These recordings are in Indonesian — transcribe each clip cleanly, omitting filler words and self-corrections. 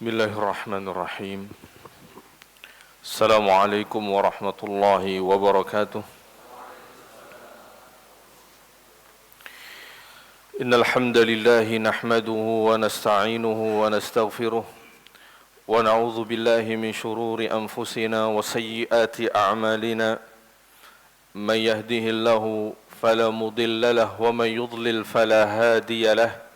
Bismillahirrahmanirrahim. Assalamualaikum warahmatullahi wabarakatuh. Innal hamdalillahi nahmaduhu wa nasta'inuhu wa nastaghfiruh wa na'udzu billahi min shururi anfusina wa sayyiati a'malina. Man yahdihillahu fala mudilla lahu wa man yudlil fala hadiya lahu.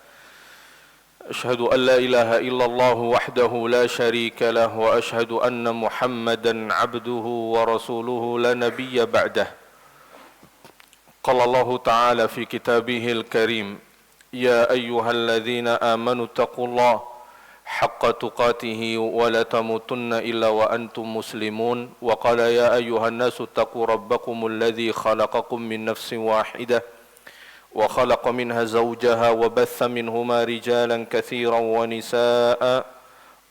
أشهد أن لا إله إلا الله وحده لا شريك له وأشهد أن محمدا عبده ورسوله لا نبي بعده. قال الله تعالى في كتابه الكريم: يا أيها الذين آمنوا اتقوا الله حق تقاته ولا تموتن إلا وأنتم مسلمون. وقال: يا أيها الناس اتقوا ربكم الذي خلقكم من نفس واحدة وخلق منها زوجها وبث منهما رجالا كثيرا ونساء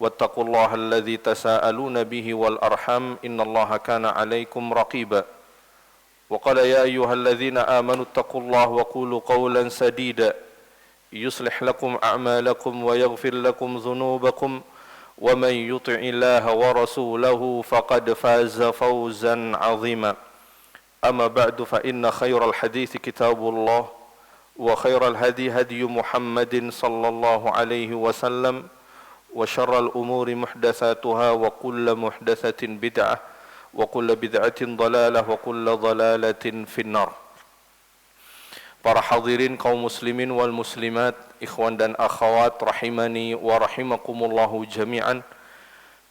واتقوا الله الذي تساءلون به والأرحام إن الله كان عليكم رقيبا. وقال: يا أيها الذين آمنوا اتقوا الله وقولوا قولا سديدا يصلح لكم أعمالكم ويغفر لكم ذنوبكم ومن يطع الله ورسوله فقد فاز فوزا عظيما. أما بعد فإن خير الحديث كتاب الله وخير الهدي هدي محمد صلى الله عليه وسلم وشر الأمور محدثاتها وكل محدثة بدعة وكل بدعة ضلالة وكل ضلالة في النار. Para hadirin kaum muslimin wal muslimat, ikhwan dan akhwat rahimani wa rahimakumullahu jami'an.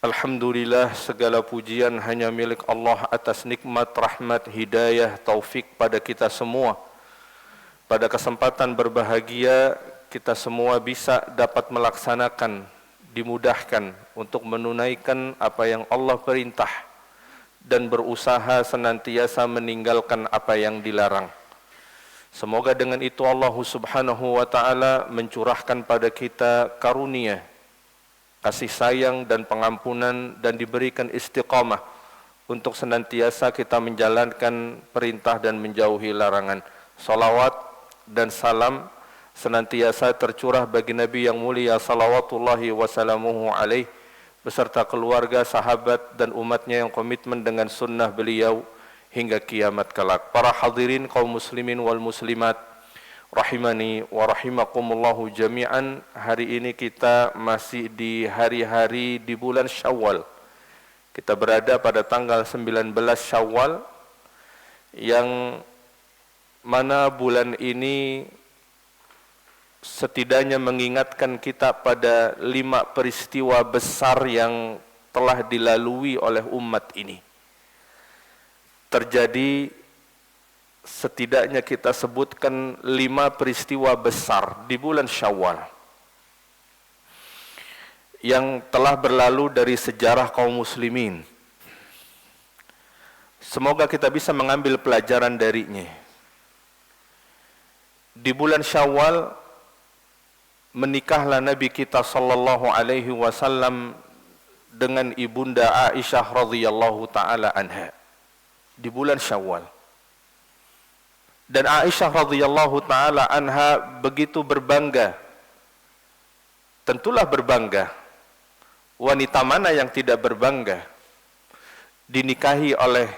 Alhamdulillah, segala pujian hanya milik Allah atas nikmat, rahmat, hidayah, taufik pada kita semua. Pada kesempatan berbahagia, kita semua bisa dapat melaksanakan, dimudahkan untuk menunaikan apa yang Allah perintah dan berusaha senantiasa meninggalkan apa yang dilarang. Semoga dengan itu Allah Subhanahu wa ta'ala mencurahkan pada kita karunia, kasih sayang dan pengampunan, dan diberikan istiqamah untuk senantiasa kita menjalankan perintah dan menjauhi larangan. Salawat dan salam senantiasa tercurah bagi Nabi yang mulia salawatullahi wassalamuhu alaih beserta keluarga, sahabat dan umatnya yang komitmen dengan sunnah beliau hingga kiamat kelak. Para hadirin kaum muslimin wal muslimat rahimani wa rahimakumullahu jami'an. Hari ini kita masih di hari-hari di bulan Syawal. Kita berada pada tanggal 19 Syawal, yang mana bulan ini setidaknya mengingatkan kita pada 5 peristiwa besar yang telah dilalui oleh umat ini. Terjadi, setidaknya kita sebutkan 5 peristiwa besar di bulan Syawal yang telah berlalu dari sejarah kaum muslimin. Semoga kita bisa mengambil pelajaran darinya. Di bulan Syawal menikahlah Nabi kita sallallahu alaihi wasallam dengan ibunda Aisyah radhiyallahu taala anha di bulan Syawal. Dan Aisyah radhiyallahu taala anha begitu berbangga. Tentulah berbangga. Wanita mana yang tidak berbangga dinikahi oleh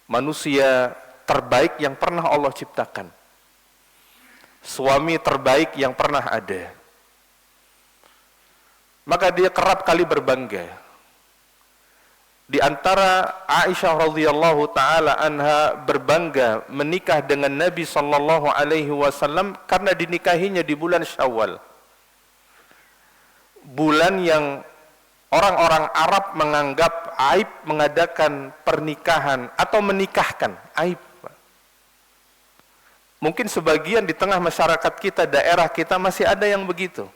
manusia terbaik yang pernah Allah ciptakan, suami terbaik yang pernah ada. Maka dia kerap kali berbangga. Di antara Aisyah radhiyallahu taala anha berbangga menikah dengan Nabi sallallahu alaihi wasallam karena dinikahinya di bulan Syawal. Bulan yang orang-orang Arab menganggap aib mengadakan pernikahan atau menikahkan, aib. Mungkin sebagian di tengah masyarakat kita, daerah kita masih ada yang begitu.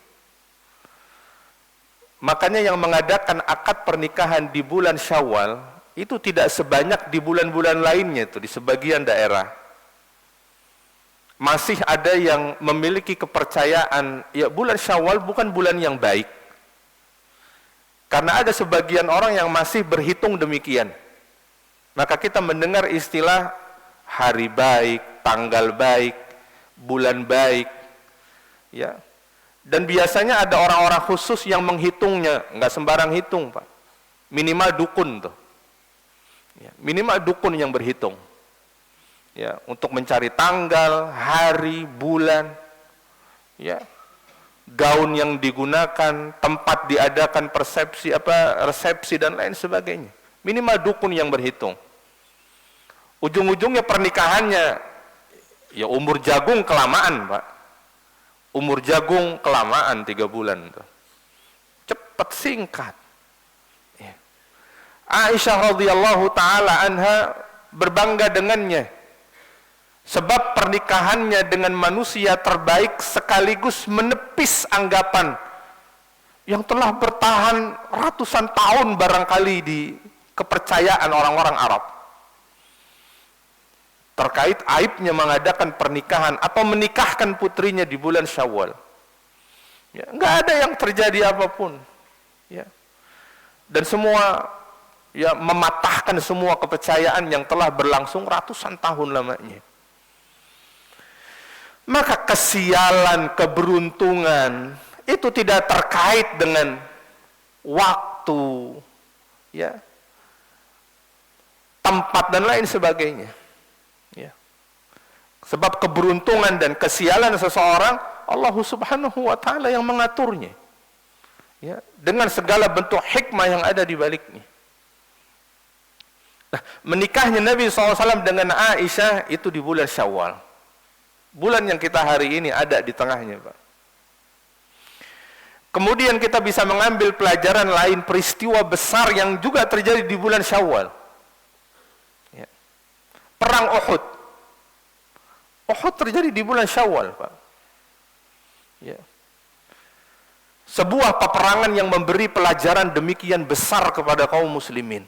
Makanya yang mengadakan akad pernikahan di bulan Syawal itu tidak sebanyak di bulan-bulan lainnya itu di sebagian daerah. Masih ada yang memiliki kepercayaan, ya bulan Syawal bukan bulan yang baik. Karena ada sebagian orang yang masih berhitung demikian. Maka kita mendengar istilah hari baik, tanggal baik, bulan baik, ya. Dan biasanya ada orang-orang khusus yang menghitungnya, nggak sembarang hitung, Pak. Minimal dukun tuh. Ya, minimal dukun yang berhitung. Ya, untuk mencari tanggal, hari, bulan, ya, gaun yang digunakan, tempat diadakan resepsi dan lain sebagainya. Minimal dukun yang berhitung. Ujung-ujungnya pernikahannya, ya umur jagung kelamaan, Pak. Umur jagung kelamaan 3 bulan tuh. Cepat singkat. Ya. Aisyah radhiyallahu taala anha berbangga dengannya. Sebab pernikahannya dengan manusia terbaik sekaligus menepis anggapan yang telah bertahan ratusan tahun barangkali di kepercayaan orang-orang Arab terkait aibnya mengadakan pernikahan atau menikahkan putrinya di bulan Syawal. Ya, nggak ada yang terjadi apapun. Ya. Dan semua ya mematahkan semua kepercayaan yang telah berlangsung ratusan tahun lamanya. Maka kesialan, keberuntungan itu tidak terkait dengan waktu, ya, tempat dan lain sebagainya. Ya. Sebab keberuntungan dan kesialan seseorang Allah Subhanahu wa taala yang mengaturnya. Ya, dengan segala bentuk hikmah yang ada di baliknya. Nah, menikahnya Nabi SAW dengan Aisyah itu di bulan Syawal. Bulan yang kita hari ini ada di tengahnya, Pak. Kemudian kita bisa mengambil pelajaran lain, peristiwa besar yang juga terjadi di bulan Syawal. Ya. Perang Uhud. Uhud terjadi di bulan Syawal, Pak. Ya. Sebuah peperangan yang memberi pelajaran demikian besar kepada kaum muslimin.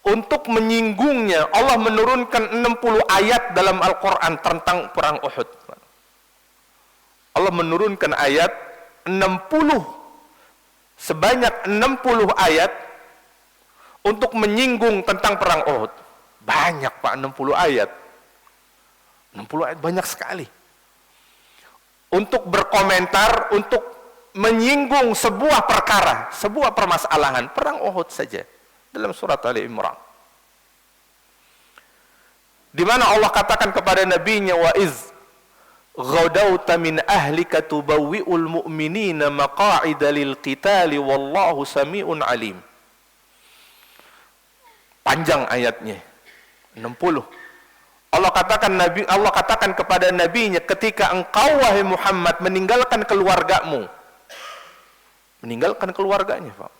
Untuk menyinggungnya, Allah menurunkan 60 ayat dalam Al-Quran tentang perang Uhud. Allah menurunkan ayat 60, sebanyak 60 ayat untuk menyinggung tentang perang Uhud. Banyak, Pak, 60 ayat. 60 ayat banyak sekali. Untuk berkomentar, untuk menyinggung sebuah perkara, sebuah permasalahan, perang Uhud saja. Dalam surat Ali Imran, di mana Allah katakan kepada nabinya, wa iz ghadawta min ahlika tubawwi'ul mu'minina maqa'ida lil qitali wallahu sami'un alim. Panjang ayatnya, 60. Allah katakan kepada nabinya, ketika engkau wahai Muhammad meninggalkan keluargamu, meninggalkan keluarganya, Pak.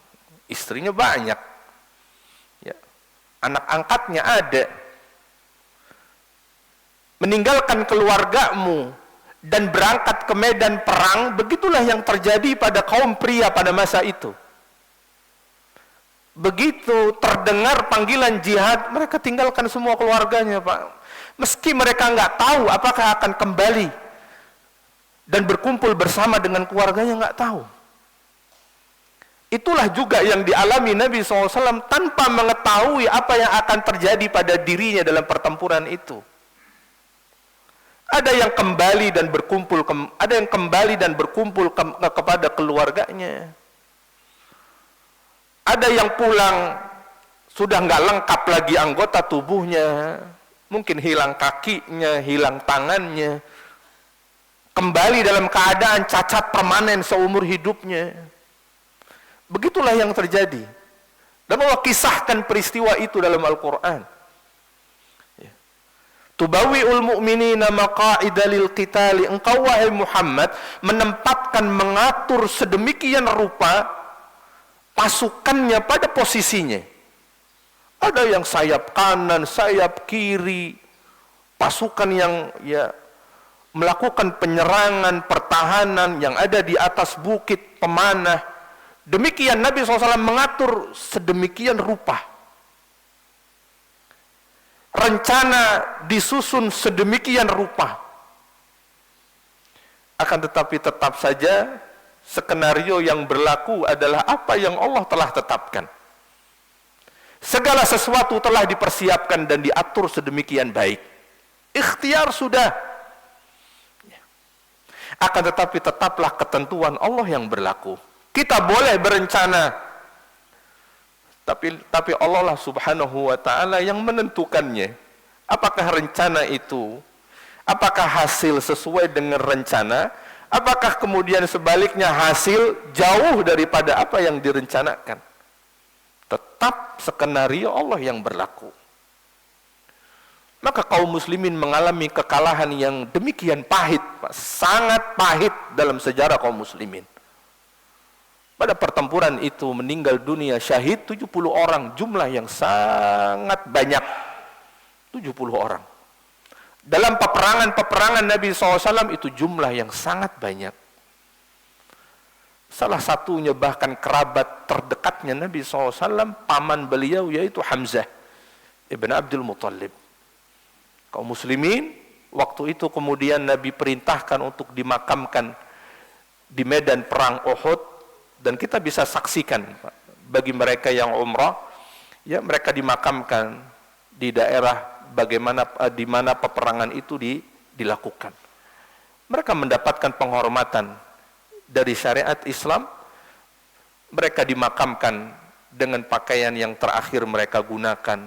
Istrinya banyak, anak angkatnya ada, meninggalkan keluargamu dan berangkat ke medan perang. Begitulah yang terjadi pada kaum pria pada masa itu. Begitu terdengar panggilan jihad, mereka tinggalkan semua keluarganya, Pak. Meski mereka nggak tahu apakah akan kembali dan berkumpul bersama dengan keluarganya, nggak tahu. Itulah juga yang dialami Nabi SAW tanpa mengetahui apa yang akan terjadi pada dirinya dalam pertempuran itu. Ada yang kembali dan berkumpul, kepada keluarganya. Ada yang pulang sudah nggak lengkap lagi anggota tubuhnya, mungkin hilang kakinya, hilang tangannya, kembali dalam keadaan cacat permanen seumur hidupnya. Begitulah yang terjadi. Dan Allah kisahkan peristiwa itu dalam Al-Quran. Tubawi'ul mu'minina maqa'ida lil qitali. Engkau wahai Muhammad menempatkan, mengatur sedemikian rupa pasukannya pada posisinya. Ada yang sayap kanan, sayap kiri, pasukan yang melakukan penyerangan, pertahanan yang ada di atas bukit pemanah. Demikian Nabi SAW mengatur sedemikian rupa. Rencana disusun sedemikian rupa. Akan tetapi tetap saja skenario yang berlaku adalah apa yang Allah telah tetapkan. Segala sesuatu telah dipersiapkan dan diatur sedemikian baik. Ikhtiar sudah. Akan tetapi tetaplah ketentuan Allah yang berlaku. Kita boleh berencana, tapi Allah lah subhanahu wa ta'ala yang menentukannya. Apakah rencana itu, apakah hasil sesuai dengan rencana, apakah kemudian sebaliknya hasil jauh daripada apa yang direncanakan. Tetap skenario Allah yang berlaku. Maka kaum muslimin mengalami kekalahan yang demikian pahit, sangat pahit dalam sejarah kaum muslimin. Pada pertempuran itu meninggal dunia syahid 70 orang, jumlah yang sangat banyak. 70 orang. Dalam peperangan Nabi SAW itu jumlah yang sangat banyak. Salah satunya bahkan kerabat terdekatnya Nabi SAW, paman beliau yaitu Hamzah ibn Abdul Muttalib. Kaum muslimin waktu itu kemudian Nabi perintahkan untuk dimakamkan di medan perang Uhud. Dan kita bisa saksikan bagi mereka yang umrah, ya mereka dimakamkan di daerah bagaimana di mana peperangan itu dilakukan. Mereka mendapatkan penghormatan dari syariat Islam. Mereka dimakamkan dengan pakaian yang terakhir mereka gunakan,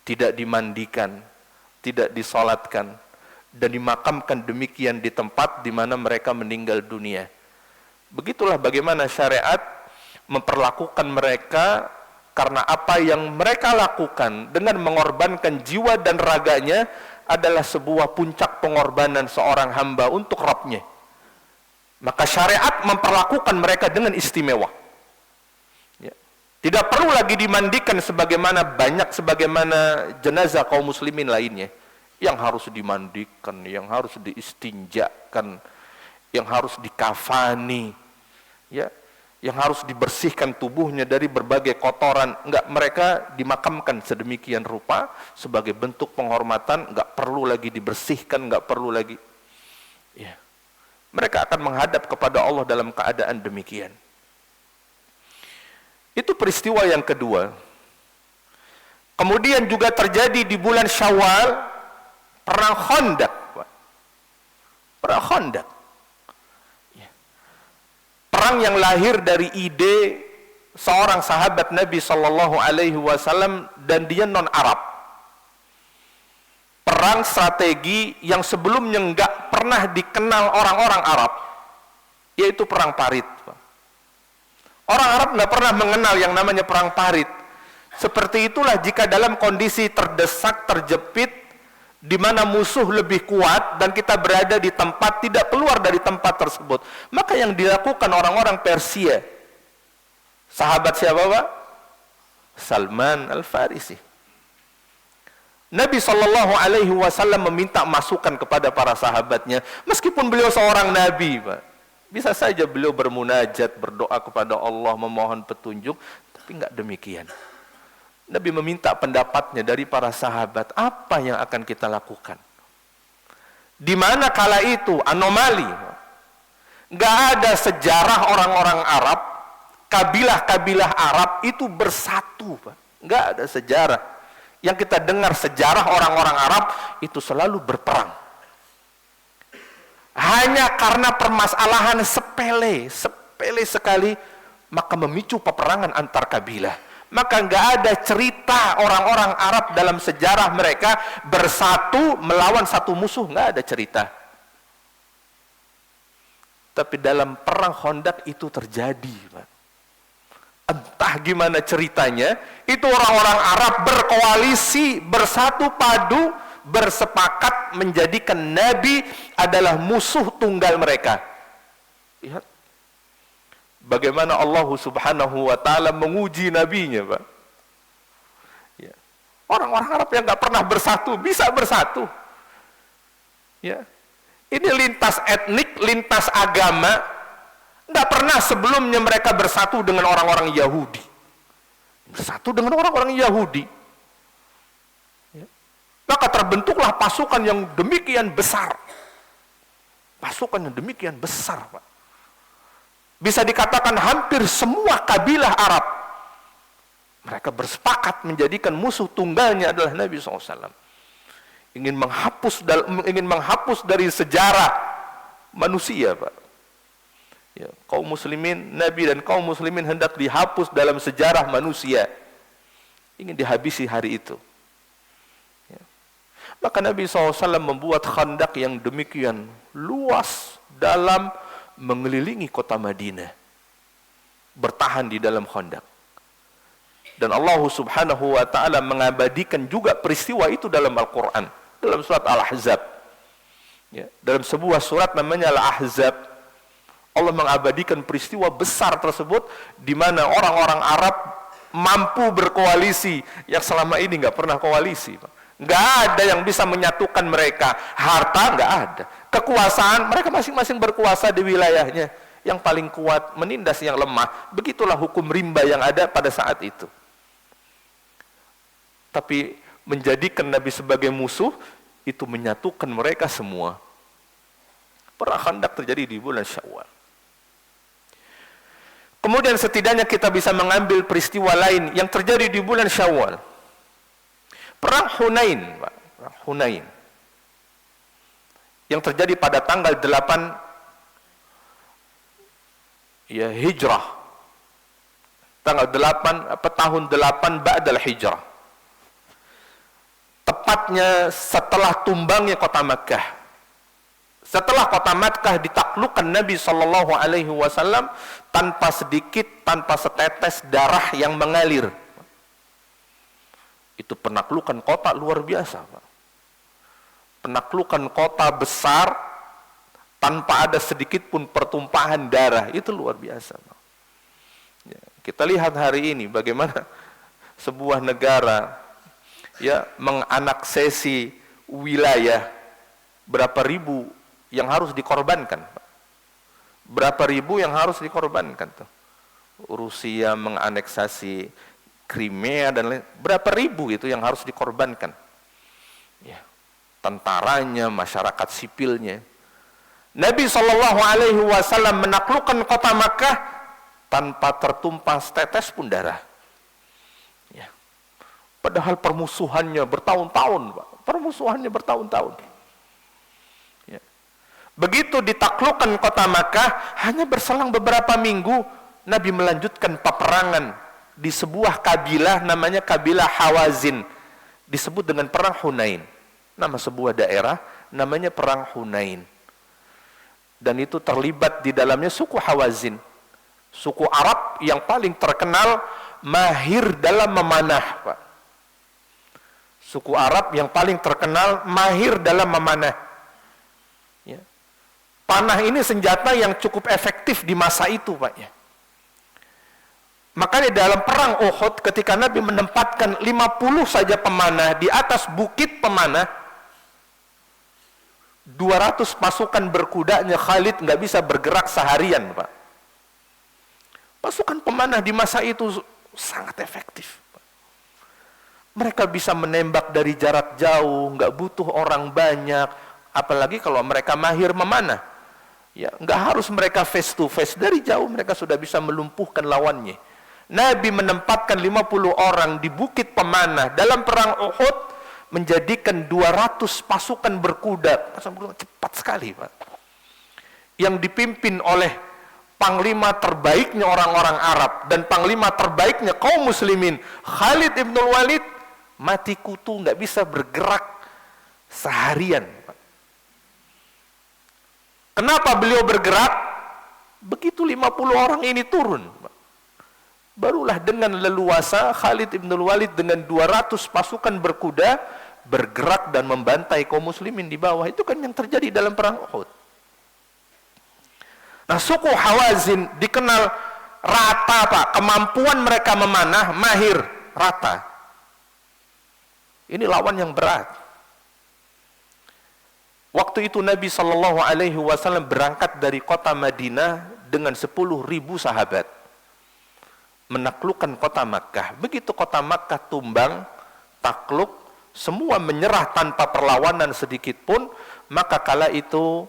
tidak dimandikan, tidak disolatkan, dan dimakamkan demikian di tempat di mana mereka meninggal dunia. Begitulah bagaimana syariat memperlakukan mereka, karena apa yang mereka lakukan dengan mengorbankan jiwa dan raganya adalah sebuah puncak pengorbanan seorang hamba untuk Rabbnya. Maka syariat memperlakukan mereka dengan istimewa. Ya. Tidak perlu lagi dimandikan sebagaimana jenazah kaum muslimin lainnya yang harus dimandikan, yang harus diistinjakan, yang harus dikafani, ya, yang harus dibersihkan tubuhnya dari berbagai kotoran. Enggak, mereka dimakamkan sedemikian rupa sebagai bentuk penghormatan, enggak perlu lagi dibersihkan, enggak perlu lagi. Ya. Mereka akan menghadap kepada Allah dalam keadaan demikian. Itu peristiwa yang kedua. Kemudian juga terjadi di bulan Syawal perang Khandaq. Perang Khandaq. Perang yang lahir dari ide seorang sahabat Nabi Sallallahu Alaihi Wasallam dan dia non Arab. Perang strategi yang sebelumnya enggak pernah dikenal orang-orang Arab, yaitu perang Parit. Orang Arab enggak pernah mengenal yang namanya perang Parit. Seperti itulah jika dalam kondisi terdesak, terjepit, di mana musuh lebih kuat dan kita berada di tempat tidak keluar dari tempat tersebut, maka yang dilakukan orang-orang Persia, sahabat siapa Pak? Salman Al-Farisi. Nabi Shallallahu Alaihi Wasallam meminta masukan kepada para sahabatnya, meskipun beliau seorang nabi, Pak, bisa saja beliau bermunajat, berdoa kepada Allah, memohon petunjuk, tapi enggak demikian. Nabi meminta pendapatnya dari para sahabat, apa yang akan kita lakukan? Di mana kala itu anomali, nggak ada sejarah orang-orang Arab, kabilah-kabilah Arab itu bersatu, Pak. Nggak ada sejarah. Yang kita dengar sejarah orang-orang Arab itu selalu berperang. Hanya karena permasalahan sepele sekali, maka memicu peperangan antar kabilah. Maka nggak ada cerita orang-orang Arab dalam sejarah mereka bersatu melawan satu musuh, nggak ada cerita. Tapi dalam perang Khandaq itu terjadi, Pak. Entah gimana ceritanya, itu orang-orang Arab berkoalisi, bersatu padu, bersepakat menjadikan Nabi adalah musuh tunggal mereka. Lihat bagaimana Allah Subhanahu wa ta'ala menguji nabinya, Pak. Ya. Orang-orang Arab yang nggak pernah bersatu bisa bersatu. Ya. Ini lintas etnik, lintas agama. Nggak pernah sebelumnya mereka bersatu dengan orang-orang Yahudi. Bersatu dengan orang-orang Yahudi. Ya. Maka terbentuklah pasukan yang demikian besar. Pasukan yang demikian besar, Pak. Bisa dikatakan hampir semua kabilah Arab, mereka bersepakat menjadikan musuh tunggalnya adalah Nabi SAW. Ingin menghapus dari sejarah manusia, Pak. Ya, kaum muslimin, Nabi dan kaum muslimin hendak dihapus dalam sejarah manusia. Ingin dihabisi hari itu. Ya. Maka Nabi SAW membuat khandak yang demikian luas dalam mengelilingi kota Madinah. Bertahan di dalam khandak. Dan Allah Subhanahu wa ta'ala mengabadikan juga peristiwa itu dalam Al-Quran. Dalam surat Al-Ahzab. Ya, dalam sebuah surat namanya Al-Ahzab. Allah mengabadikan peristiwa besar tersebut di mana orang-orang Arab mampu berkoalisi yang selama ini nggak pernah koalisi. Nggak ada yang bisa menyatukan mereka. Harta nggak ada. Kekuasaan mereka masing-masing berkuasa di wilayahnya. Yang paling kuat menindas yang lemah. Begitulah hukum rimba yang ada pada saat itu. Tapi menjadikan Nabi sebagai musuh itu menyatukan mereka semua. Perang Khandaq terjadi di bulan Syawal. Kemudian setidaknya kita bisa mengambil peristiwa lain yang terjadi di bulan Syawal. Perang Hunain, Pak. Perang Hunain. Yang terjadi pada tanggal 8 ya Hijrah. Tanggal 8 tahun 8 Ba'dal Hijrah. Tepatnya setelah tumbangnya kota Makkah. Setelah kota Makkah ditaklukkan Nabi Shallallahu Alaihi Wasallam tanpa sedikit, tanpa setetes darah yang mengalir. Itu penaklukan kota luar biasa, Pak. Penaklukan kota besar tanpa ada sedikit pun pertumpahan darah, itu luar biasa, Pak. Ya, kita lihat hari ini bagaimana sebuah negara ya menganeksesi wilayah, berapa ribu yang harus dikorbankan. Berapa ribu yang harus dikorbankan tuh. Rusia menganeksasi Crimea dan lain, berapa ribu itu yang harus dikorbankan. Ya. Tentaranya, masyarakat sipilnya. Nabi SAW menaklukkan kota Makkah tanpa tertumpah setetes pun darah. Ya. Padahal permusuhannya bertahun-tahun, Pak. Permusuhannya bertahun-tahun. Begitu ditaklukkan kota Makkah, hanya berselang beberapa minggu, Nabi melanjutkan peperangan di sebuah kabilah namanya kabilah Hawazin. Disebut dengan perang Hunain. Nama sebuah daerah namanya perang Hunain. Dan itu terlibat di dalamnya suku Hawazin. Suku Arab yang paling terkenal mahir dalam memanah, Pak. Suku Arab yang paling terkenal mahir dalam memanah. Panah ini senjata yang cukup efektif di masa itu, Pak. Ya. Makanya dalam perang Uhud ketika Nabi menempatkan 50 saja pemanah di atas bukit pemanah, 200 pasukan berkudanya Khalid nggak bisa bergerak seharian, Pak. Pasukan pemanah di masa itu sangat efektif, Pak. Mereka bisa menembak dari jarak jauh, nggak butuh orang banyak, apalagi kalau mereka mahir memanah. Ya, nggak harus mereka face to face, dari jauh mereka sudah bisa melumpuhkan lawannya. Nabi menempatkan 50 orang di bukit pemanah dalam perang Uhud, menjadikan 200 pasukan berkuda, cepat sekali, Pak. Yang dipimpin oleh panglima terbaiknya orang-orang Arab dan panglima terbaiknya kaum muslimin, Khalid ibn Walid, mati kutu, nggak bisa bergerak seharian. Kenapa beliau bergerak? Begitu 50 orang ini turun, barulah dengan leluasa Khalid ibn Walid dengan 200 pasukan berkuda bergerak dan membantai kaum muslimin di bawah. Itu kan yang terjadi dalam perang Uhud. Nah, suku Hawazin dikenal rata, Pak. Kemampuan mereka memanah mahir, rata. Ini lawan yang berat. Waktu itu Nabi Shallallahu Alaihi Wasallam berangkat dari kota Madinah dengan 10.000 sahabat menaklukkan kota Makkah. Begitu kota Makkah tumbang, takluk, semua menyerah tanpa perlawanan sedikit pun, maka kala itu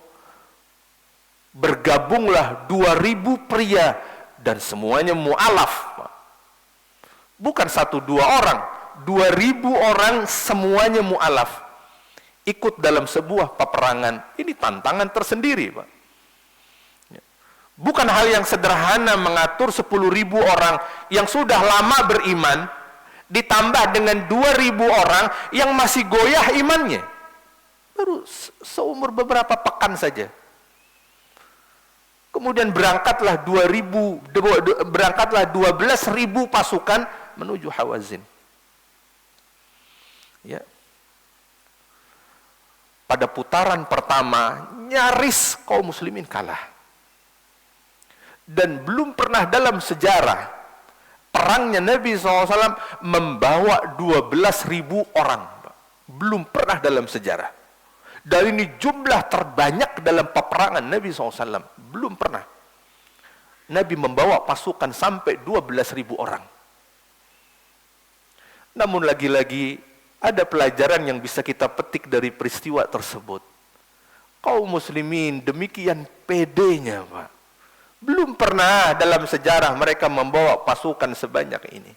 bergabunglah 2.000 pria dan semuanya mu'alaf. Bukan 1-2 orang, 2.000 orang semuanya mu'alaf. Ikut dalam sebuah peperangan. Ini tantangan tersendiri, Pak. Bukan hal yang sederhana mengatur 10.000 orang yang sudah lama beriman, ditambah dengan 2.000 orang yang masih goyah imannya. Baru seumur beberapa pekan saja. Kemudian berangkatlah 12.000 pasukan menuju Hawazin. Ya. Pada putaran pertama, nyaris kaum muslimin kalah. Dan belum pernah dalam sejarah perangnya Nabi SAW membawa 12.000 orang. Belum pernah dalam sejarah. Dan ini jumlah terbanyak dalam peperangan Nabi SAW. Belum pernah Nabi membawa pasukan sampai 12.000 orang. Namun lagi-lagi ada pelajaran yang bisa kita petik dari peristiwa tersebut. Kaum muslimin demikian pedenya, Pak. Belum pernah dalam sejarah mereka membawa pasukan sebanyak ini.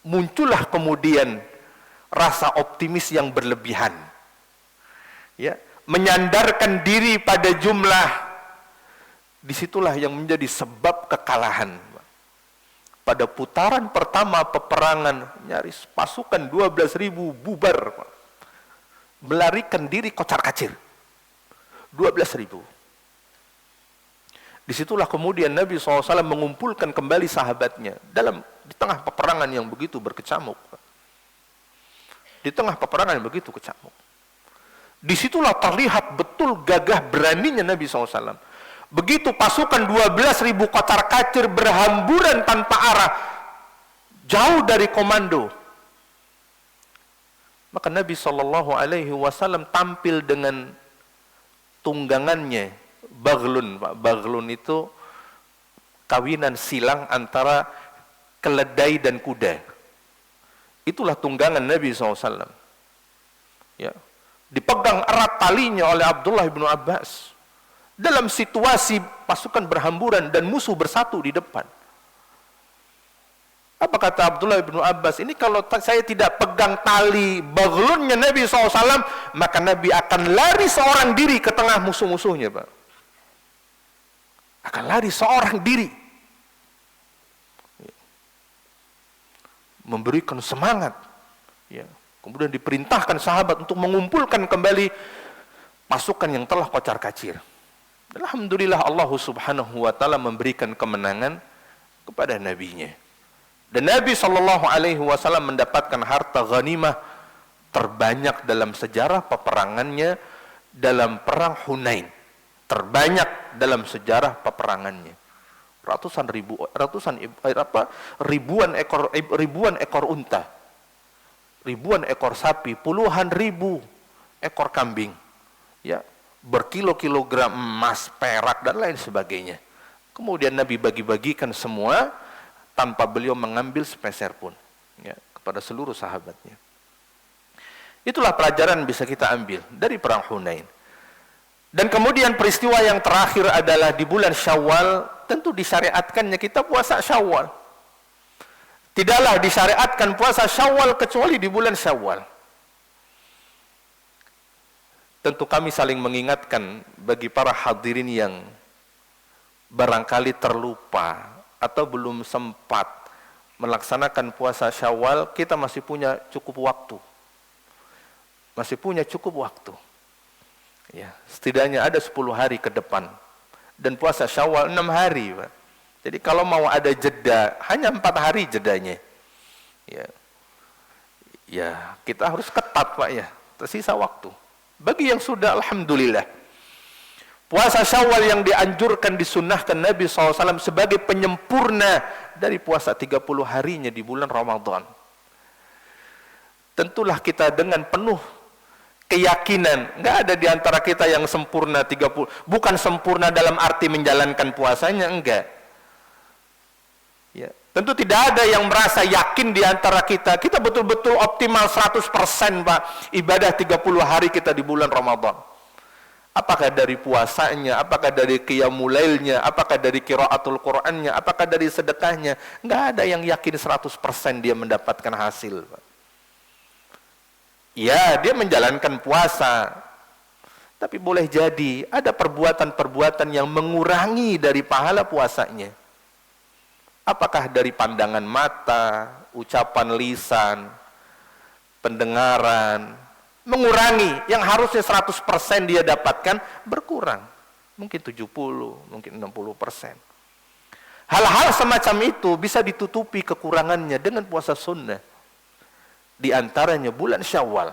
Muncullah kemudian rasa optimis yang berlebihan. Ya, menyandarkan diri pada jumlah. Disitulah yang menjadi sebab kekalahan. Pada putaran pertama peperangan, nyaris pasukan 12.000 bubar. Melarikan diri kocar-kacir. 12.000. Disitulah kemudian Nabi SAW mengumpulkan kembali sahabatnya di tengah peperangan yang begitu berkecamuk. Di tengah peperangan yang begitu kecamuk. Disitulah terlihat betul gagah beraninya Nabi SAW. Begitu pasukan 12.000 kocar-kacir berhamburan tanpa arah, jauh dari komando, maka Nabi SAW tampil dengan tunggangannya. Baghlun, Pak. Baghlun itu kawinan silang antara keledai dan kuda. Itulah tunggangan Nabi SAW. Ya. Dipegang erat talinya oleh Abdullah bin Abbas. Dalam situasi pasukan berhamburan dan musuh bersatu di depan. Apa kata Abdullah bin Abbas? Ini kalau saya tidak pegang tali baghlunnya Nabi SAW, maka Nabi akan lari seorang diri ke tengah musuh-musuhnya, Pak. Akan lari seorang diri, memberikan semangat. Ya. Kemudian diperintahkan sahabat untuk mengumpulkan kembali pasukan yang telah kocar-kacir. Alhamdulillah Allah Subhanahu wa taala memberikan kemenangan kepada nabinya. Dan Nabi SAW mendapatkan harta ghanimah terbanyak dalam sejarah peperangannya dalam perang Hunain. Terbanyak dalam sejarah peperangannya. Ribuan ekor unta, ribuan ekor sapi, puluhan ribu ekor kambing, ya, berkilo-kilogram emas, perak dan lain sebagainya. Kemudian Nabi bagi-bagikan semua tanpa beliau mengambil sepeser pun, ya, kepada seluruh sahabatnya. Itulah pelajaran bisa kita ambil dari perang Hunain. Dan kemudian peristiwa yang terakhir adalah di bulan Syawal, tentu disyariatkannya kita puasa Syawal. Tidaklah disyariatkan puasa Syawal kecuali di bulan Syawal. Tentu kami saling mengingatkan bagi para hadirin yang barangkali terlupa atau belum sempat melaksanakan puasa Syawal, kita masih punya cukup waktu. Masih punya cukup waktu. Ya, setidaknya ada 10 hari ke depan. Dan puasa Syawal 6 hari, Pak. Jadi kalau mau ada jeda, hanya 4 hari jedanya. Ya, kita harus ketat, Pak, ya. Tersisa waktu. Bagi yang sudah, alhamdulillah. Puasa Syawal yang dianjurkan, disunnahkan Nabi SAW sebagai penyempurna dari puasa 30 harinya di bulan Ramadan. Tentulah kita dengan penuh keyakinan, nggak ada di antara kita yang sempurna 30, bukan sempurna dalam arti menjalankan puasanya, enggak. Ya, tentu tidak ada yang merasa yakin di antara kita betul-betul optimal 100%, Pak, ibadah 30 hari kita di bulan Ramadan. Apakah dari puasanya, apakah dari qiyamul lailnya, apakah dari qiraatul Qur'annya, apakah dari sedekahnya, nggak ada yang yakin 100% dia mendapatkan hasil, Pak. Ya, dia menjalankan puasa. Tapi boleh jadi ada perbuatan-perbuatan yang mengurangi dari pahala puasanya. Apakah dari pandangan mata, ucapan lisan, pendengaran, mengurangi yang harusnya 100% dia dapatkan, berkurang. Mungkin 70, mungkin 60%. Hal-hal semacam itu bisa ditutupi kekurangannya dengan puasa sunnah. Di antaranya bulan Syawal.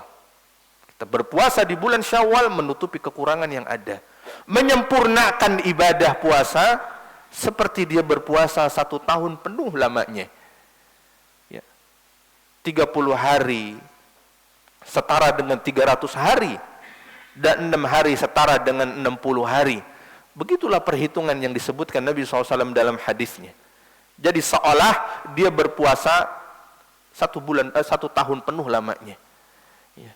Kita berpuasa di bulan Syawal menutupi kekurangan yang ada. Menyempurnakan ibadah puasa seperti dia berpuasa 1 tahun penuh lamanya. Ya. 30 hari setara dengan 300 hari. Dan 6 hari setara dengan 60 hari. Begitulah perhitungan yang disebutkan Nabi SAW dalam hadisnya. Jadi seolah dia berpuasa 1 tahun penuh lamanya. Ya.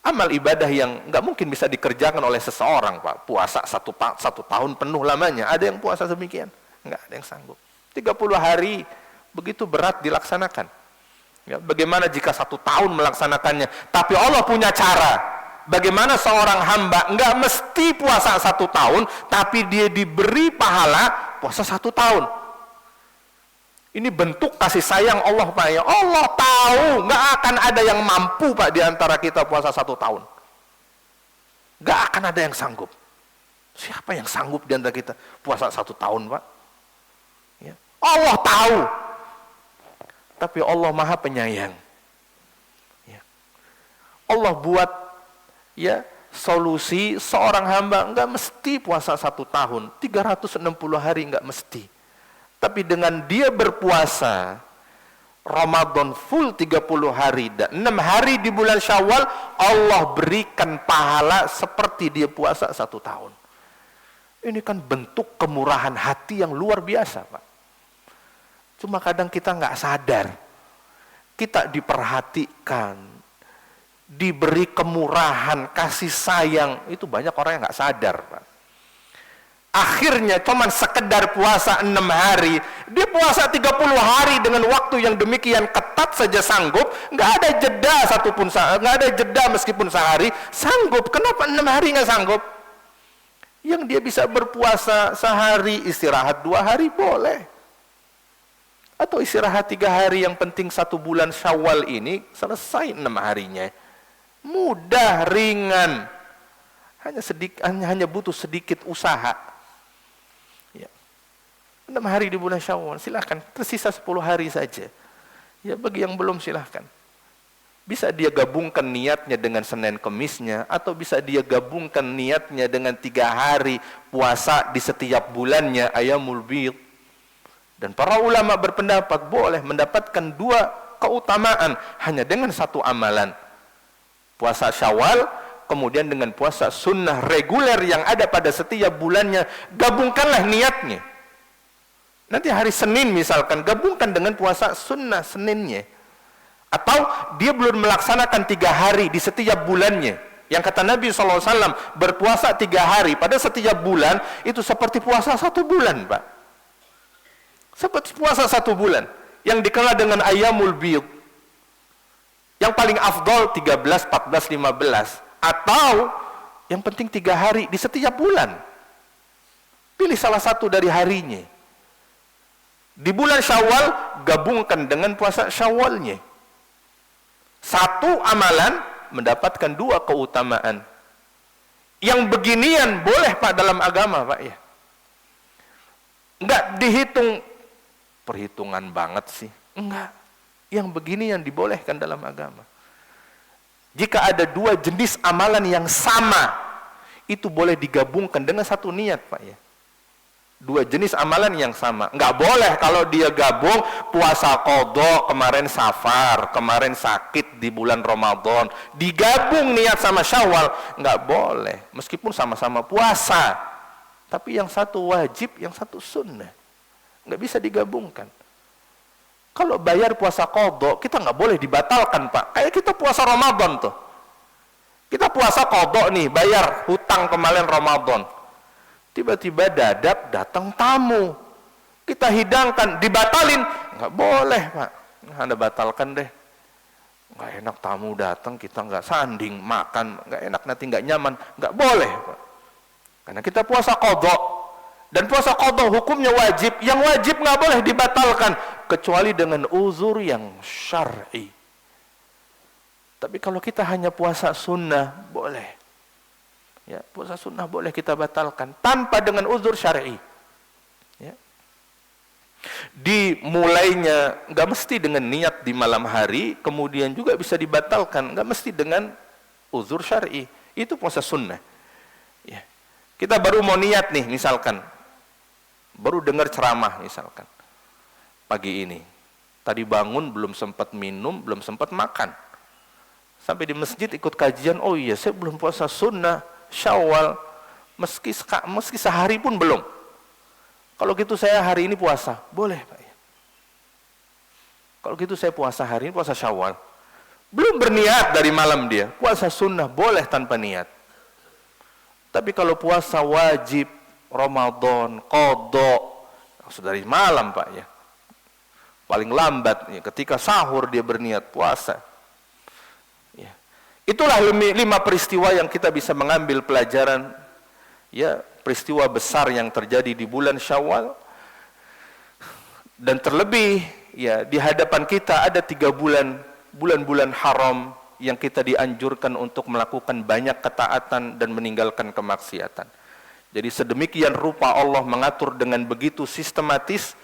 Amal ibadah yang nggak mungkin bisa dikerjakan oleh seseorang, Pak. Puasa 1 tahun penuh lamanya. Ada yang puasa demikian? Nggak ada yang sanggup. 30 hari begitu berat dilaksanakan. Ya, bagaimana jika 1 tahun melaksanakannya? Tapi Allah punya cara. Bagaimana seorang hamba nggak mesti puasa 1 tahun, tapi dia diberi pahala puasa 1 tahun. Ini bentuk kasih sayang Allah, Pak. Ya, Allah tahu nggak akan ada yang mampu, Pak, di antara kita puasa 1 tahun. Nggak akan ada yang sanggup. Siapa yang sanggup di antara kita puasa 1 tahun, Pak? Ya. Allah tahu. Tapi Allah Maha Penyayang. Ya. Allah buat ya solusi seorang hamba nggak mesti puasa 1 tahun, 360 hari nggak mesti. Tapi dengan dia berpuasa Ramadan full 30 hari dan 6 hari di bulan Syawal, Allah berikan pahala seperti dia puasa 1 tahun. Ini kan bentuk kemurahan hati yang luar biasa, Pak. Cuma kadang kita nggak sadar. Kita diperhatikan, diberi kemurahan, kasih sayang. Itu banyak orang yang nggak sadar, Pak. Akhirnya cuman sekedar puasa 6 hari, dia puasa 30 hari dengan waktu yang demikian ketat saja sanggup, nggak ada jeda satupun, nggak ada jeda meskipun sehari, sanggup. Kenapa 6 hari nggak sanggup? Yang dia bisa berpuasa sehari, istirahat 2 hari boleh. Atau istirahat 3 hari, yang penting 1 bulan Syawal ini selesai 6 harinya. Mudah, ringan, hanya butuh sedikit usaha. 6 hari di bulan Syawal, silahkan. Tersisa 10 hari saja. Ya, bagi yang belum silahkan. Bisa dia gabungkan niatnya dengan Senin Kemisnya, atau bisa dia gabungkan niatnya dengan 3 hari puasa di setiap bulannya, Ayyamul Bidh. Dan para ulama berpendapat boleh mendapatkan 2 keutamaan hanya dengan 1 amalan. Puasa Syawal, kemudian dengan puasa sunnah reguler yang ada pada setiap bulannya, gabungkanlah niatnya. Nanti hari Senin misalkan, gabungkan dengan puasa sunnah Seninnya. Atau dia belum melaksanakan 3 hari di setiap bulannya. Yang kata Nabi SAW, berpuasa 3 hari pada setiap bulan, itu seperti puasa 1 bulan, Pak. Seperti puasa 1 bulan. Yang dikenal dengan Ayyamul Bidh. Yang paling afdol 13, 14, 15. Atau yang penting 3 hari di setiap bulan. Pilih salah satu dari harinya. Di bulan Syawal, gabungkan dengan puasa Syawalnya. 1 amalan mendapatkan 2 keutamaan. Yang beginian boleh, Pak, dalam agama, Pak, ya. Enggak dihitung, perhitungan banget sih. Enggak. Yang beginian dibolehkan dalam agama. Jika ada 2 jenis amalan yang sama, itu boleh digabungkan dengan 1 niat, Pak, ya. 2 jenis amalan yang sama. Nggak boleh kalau dia gabung puasa qadha, kemarin safar, kemarin sakit di bulan Ramadan, digabung niat sama Syawal, nggak boleh. Meskipun sama-sama puasa, tapi yang satu wajib, yang satu sunnah. Nggak bisa digabungkan. Kalau bayar puasa qadha, kita nggak boleh dibatalkan, Pak. Kayak kita puasa Ramadan tuh. Kita puasa qadha nih, bayar hutang kemarin Ramadan. Tiba-tiba dadak datang tamu, kita hidangkan, dibatalin, nggak boleh, Pak. Anda batalkan deh, nggak enak tamu datang, kita nggak sanding makan, nggak enak, nanti nggak nyaman, nggak boleh, Pak. Karena kita puasa qadha, dan puasa qadha hukumnya wajib. Yang wajib nggak boleh dibatalkan kecuali dengan uzur yang syar'i. Tapi kalau kita hanya puasa sunnah, boleh. Ya, puasa sunnah boleh kita batalkan tanpa dengan uzur syar'i. Ya. Dimulainya nggak mesti dengan niat di malam hari, kemudian juga bisa dibatalkan, nggak mesti dengan uzur syar'i. Itu puasa sunnah. Ya. Kita baru mau niat nih, misalkan baru dengar ceramah misalkan pagi ini, tadi bangun belum sempat minum, belum sempat makan, sampai di masjid ikut kajian, oh iya saya belum puasa sunnah Syawal, meski sehari pun belum. Kalau gitu saya hari ini puasa, boleh Pak. Kalau gitu saya puasa hari ini, puasa Syawal. Belum berniat dari malam dia, puasa sunnah boleh tanpa niat. Tapi kalau puasa wajib, Ramadan, qadha, dari malam Pak ya. Paling lambat ya, ketika sahur dia berniat puasa. Ya. Itulah 5 peristiwa yang kita bisa mengambil pelajaran, ya, peristiwa besar yang terjadi di bulan Syawal. Dan terlebih ya di hadapan kita ada 3 bulan-bulan haram yang kita dianjurkan untuk melakukan banyak ketaatan dan meninggalkan kemaksiatan. Jadi sedemikian rupa Allah mengatur dengan begitu sistematis,